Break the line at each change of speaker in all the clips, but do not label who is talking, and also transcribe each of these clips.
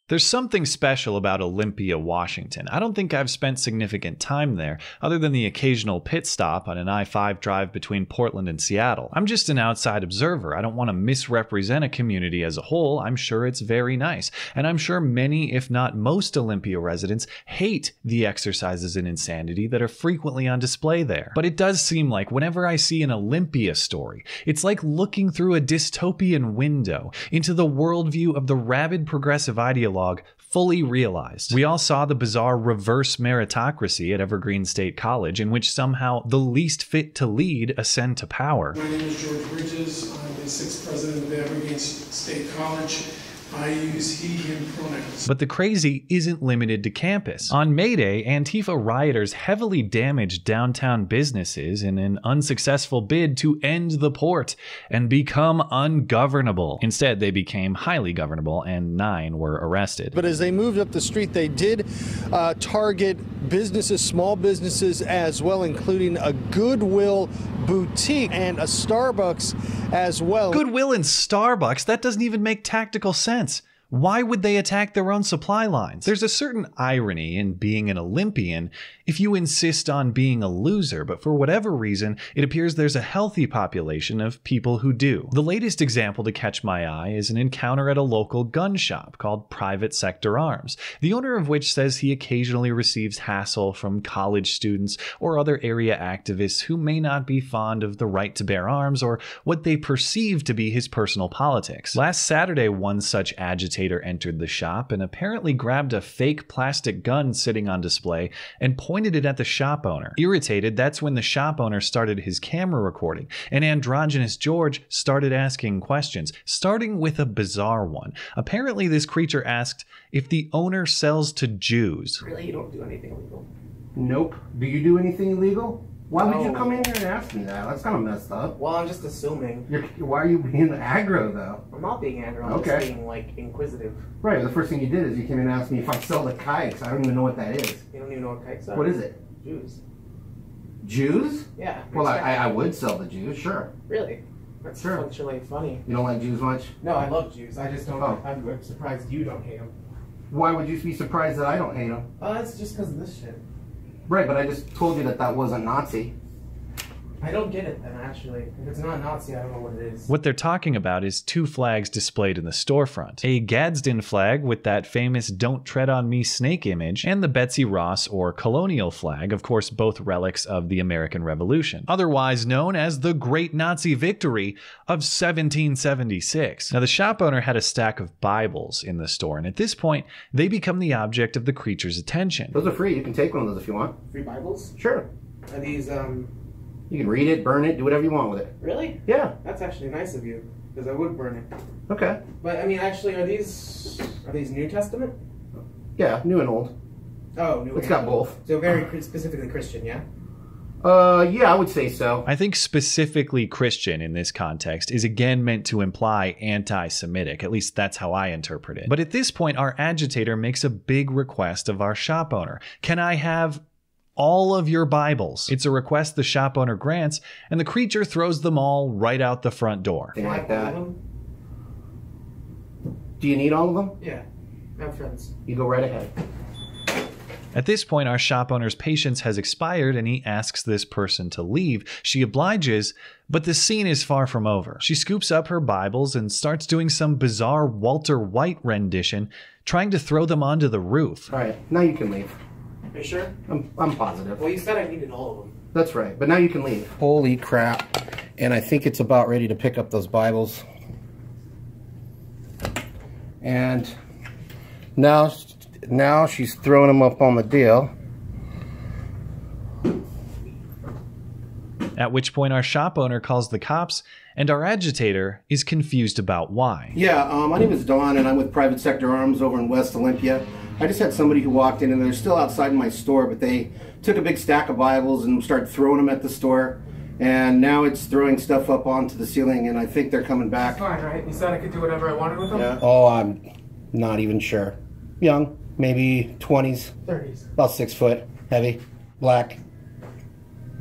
There's something special about Olympia, Washington. I don't think I've spent significant time there, other than the occasional pit stop on an I-5 drive between Portland and Seattle. I'm just an outside observer. I don't want to misrepresent a community as a whole. I'm sure it's very nice. And I'm sure many, if not most, Olympia residents hate the exercises in insanity that are frequently on display there. But it does seem like whenever I see an Olympia story, it's like looking through a dystopian window into the worldview of the rabid progressive ideologue fully realized. We all saw the bizarre reverse meritocracy at Evergreen State College, in which somehow the least fit to lead ascend to power.
My name is George Bridges. I'm the 6th president of Evergreen State College. I use he, him pronouns.
But the crazy isn't limited to campus. On May Day, Antifa rioters heavily damaged downtown businesses in an unsuccessful bid to end the port and become ungovernable. Instead, they became highly governable, and 9 were arrested.
But as they moved up the street, they did target businesses, small businesses as well, including a Goodwill boutique and a Starbucks as well.
Goodwill and Starbucks? That doesn't even make tactical sense. Why would they attack their own supply lines? There's a certain irony in being an Olympian if you insist on being a loser, but for whatever reason, it appears there's a healthy population of people who do. The latest example to catch my eye is an encounter at a local gun shop called Private Sector Arms, the owner of which says he occasionally receives hassle from college students or other area activists who may not be fond of the right to bear arms or what they perceive to be his personal politics. Last Saturday, one such agitator entered the shop and apparently grabbed a fake plastic gun sitting on display and pointed it at the shop owner. Irritated, that's when the shop owner started his camera recording, and androgynous George started asking questions, starting with a bizarre one. Apparently, this creature asked if the owner sells to Jews.
Really? You don't do anything illegal?
Nope. Do you do anything illegal? Why would you come in here and ask me that? That's kind of messed up.
Well, I'm just assuming.
Why are you being aggro, though?
I'm not being aggro. I'm just being, like, inquisitive.
Right. The first thing you did is you came in and asked me if I sell the kikes. I don't even know what that is.
You don't even know what kikes are?
What is it?
Jews.
Jews?
Yeah.
Well, I would sell the Jews, sure.
Really? That's functionally funny.
You don't like Jews much?
No, I love Jews. I just don't. I'm surprised you don't hate them.
Why would you be surprised that I don't hate them?
It's just because of this shit.
Right, but I just told you that that wasn't Nazi.
I don't get it then, actually. If it's not Nazi, I don't know what it is.
What they're talking about is 2 flags displayed in the storefront. A Gadsden flag with that famous "Don't Tread on Me" snake image, and the Betsy Ross or colonial flag, of course both relics of the American Revolution, otherwise known as the Great Nazi Victory of 1776. Now the shop owner had a stack of Bibles in the store, and at this point, they become the object of the creature's attention.
Those are free. You can take one of those if you want.
Free Bibles?
Sure.
Are these,
You can read it, burn it, do whatever you want with it.
Really?
Yeah.
That's actually nice of you, because I would burn it.
Okay.
But, I mean, actually, are these New Testament?
Yeah, new and old.
Oh, new.
It's got both.
So very specifically Christian, yeah?
Yeah, I would say so.
I think specifically Christian in this context is again meant to imply anti-Semitic. At least that's how I interpret it. But at this point, our agitator makes a big request of our shop owner. Can I have all of your Bibles? It's a request the shop owner grants, and the creature throws them all right out the front door.
Thing like that. Do you need all of them?
Yeah, I have friends.
You go right ahead.
At this point, our shop owner's patience has expired and he asks this person to leave. She obliges, but the scene is far from over. She scoops up her Bibles and starts doing some bizarre Walter White rendition, trying to throw them onto the roof.
All right, now you can leave.
Are you sure?
I'm positive.
Well, you said I needed all of them.
That's right, but now you can leave. Holy crap. And I think it's about ready to pick up those Bibles. And now she's throwing them up on the deal.
At which point our shop owner calls the cops, and our agitator is confused about why.
Yeah, my name is Don, and I'm with Private Sector Arms over in West Olympia. I just had somebody who walked in, and they're still outside my store, but they took a big stack of Bibles and started throwing them at the store. And now it's throwing stuff up onto the ceiling, and I think they're coming back.
Fine, right? You said I could do whatever I wanted with them?
Yeah. Oh, I'm not even sure. Young, maybe 20s.
30s.
About 6 foot, heavy, black.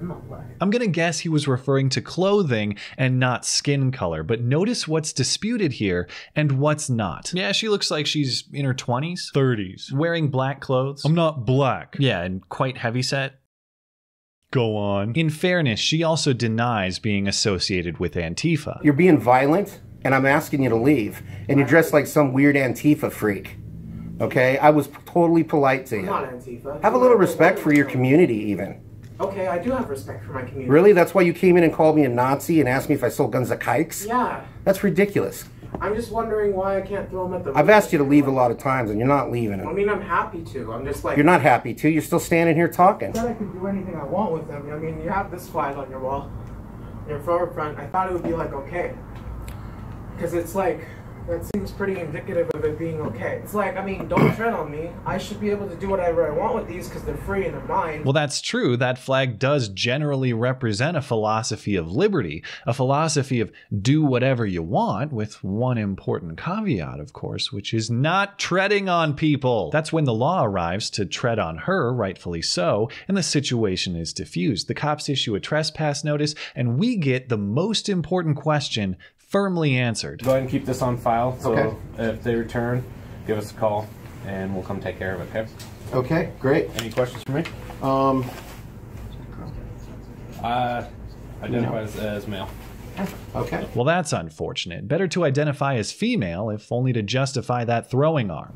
I'm not black.
I'm gonna guess he was referring to clothing and not skin color, but notice what's disputed here and what's not. Yeah, she looks like she's in her 20s, 30s, wearing black clothes. I'm not black. Yeah, and quite heavyset. Go on. In fairness, she also denies being associated with Antifa.
You're being violent, and I'm asking you to leave. And you're dressed like some weird Antifa freak. Okay? I was totally polite to you.
I'm not Antifa.
Have a little respect for your community, even.
Okay, I do have respect for my community.
Really? That's why you came in and called me a Nazi and asked me if I sold guns to kikes?
Yeah.
That's ridiculous.
I'm just wondering why I can't throw them at the...
I've asked you to leave a lot of times, and you're not leaving
I
them.
mean, I'm happy to. I'm just like...
You're not happy to. You're still standing here talking.
I thought I could do anything I want with them. I mean, you have this flag on your wall, your forefront. I thought it would be like okay, because it's like that seems pretty indicative of it being okay. It's like, I mean, don't tread on me. I should be able to do whatever I want with these because they're free and they're mine.
Well, that's true. That flag does generally represent a philosophy of liberty, a philosophy of do whatever you want, with one important caveat, of course, which is not treading on people. That's when the law arrives to tread on her, rightfully so, and the situation is diffused. The cops issue a trespass notice, and we get the most important question firmly answered.
Go ahead and keep this on file, so
Okay.
if they return, give us a call, and we'll come take care of it, okay?
Okay, great.
Any questions for me? Identify as male.
Okay.
Well, that's unfortunate. Better to identify as female, if only to justify that throwing arm.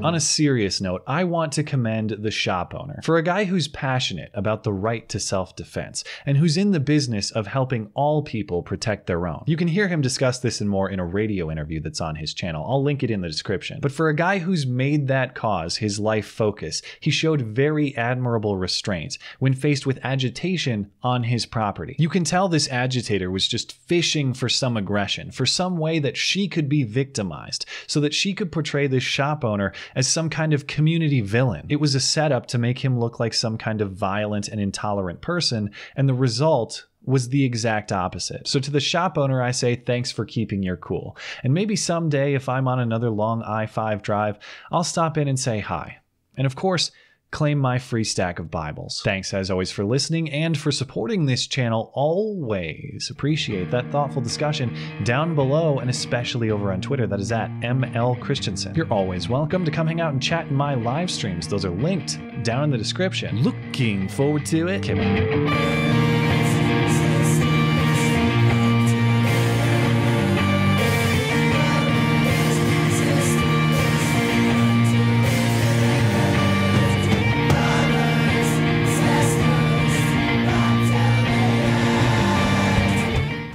On a serious note, I want to commend the shop owner. For a guy who's passionate about the right to self-defense and who's in the business of helping all people protect their own. You can hear him discuss this and more in a radio interview that's on his channel. I'll link it in the description. But for a guy who's made that cause his life focus, he showed very admirable restraint when faced with agitation on his property. You can tell this agitator was just fishing for some aggression, for some way that she could be victimized, so that she could portray this shop owner as some kind of community villain. It was a setup to make him look like some kind of violent and intolerant person, and the result was the exact opposite. So to the shop owner, I say thanks for keeping your cool. And maybe someday, if I'm on another long I-5 drive, I'll stop in and say hi. And of course, claim my free stack of Bibles. Thanks as always for listening and for supporting this channel always. Appreciate that thoughtful discussion down below and especially over on Twitter. That is at ML Christiansen. You're always welcome to come hang out and chat in my live streams. Those are linked down in the description. Looking forward to it. Okay, bye.